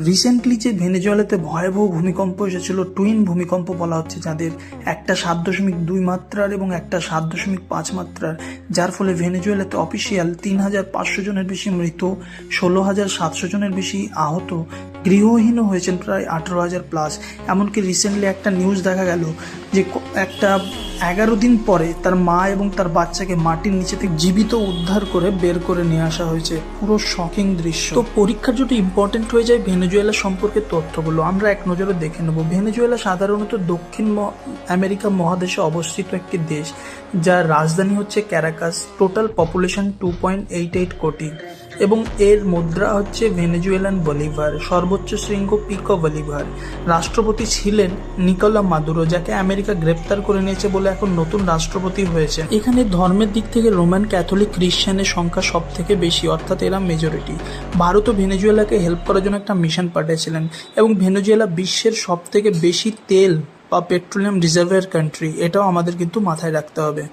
Recently যে ভেনেজুয়েলাতে ভয়াবহ ভূমিকম্প এসেছিল, টুইন ভূমিকম্প বলা হচ্ছে, যাদের একটা 7.2 মাত্রার এবং একটা 7.5 মাত্রার, যার ফলে ভেনেজুয়েলাতে অফিসিয়াল 3,500 জনের বেশি মৃত, 16,700 জনের বেশি আহত, গৃহহীনও হয়েছেন প্রায় 18,000 প্লাস। এমনকি রিসেন্টলি একটা নিউজ দেখা গেল যে একটা 11 দিন পরে তার মা এবং তার বাচ্চাকে মাটির নিচে থেকে জীবিত উদ্ধার করে বের করে নিয়ে আসা হয়েছে। পুরো শকিং দৃশ্য। তো পরীক্ষার জন্য ইম্পর্টেন্ট হয়ে যায় ভেনেজুয়েলা সম্পর্কে তথ্যগুলো আমরা এক নজরে দেখে নেব। ভেনেজুয়েলা সাধারণত দক্ষিণ আমেরিকা মহাদেশে অবস্থিত একটি দেশ, যার রাজধানী হচ্ছে ক্যারাকাস। টোটাল পপুলেশন 2.88 কোটি এবং এর মুদ্রা হচ্ছে ভেনেজুয়েলান বলিভার। সর্বোচ্চ শৃঙ্গ পিকো বলিভার। রাষ্ট্রপতি ছিলেন নিকোলা মাদুরো, যাকে আমেরিকা গ্রেপ্তার করে নিয়েছে বলে এখন নতুন রাষ্ট্রপতি হয়েছে। এখানে ধর্মের দিক থেকে রোমান ক্যাথলিক খ্রিস্টানের সংখ্যা সব থেকে বেশি, অর্থাৎ এরা মেজরিটি। ভারতও ভেনেজুয়েলাকে হেল্প করার জন্য একটা মিশন পাঠিয়েছিলেন এবং ভেনেজুয়েলা বিশ্বের সব থেকে বেশি তেল বা পেট্রোলিয়াম রিজার্ভের কান্ট্রি, এটাও আমাদের কিন্তু মাথায় রাখতে হবে।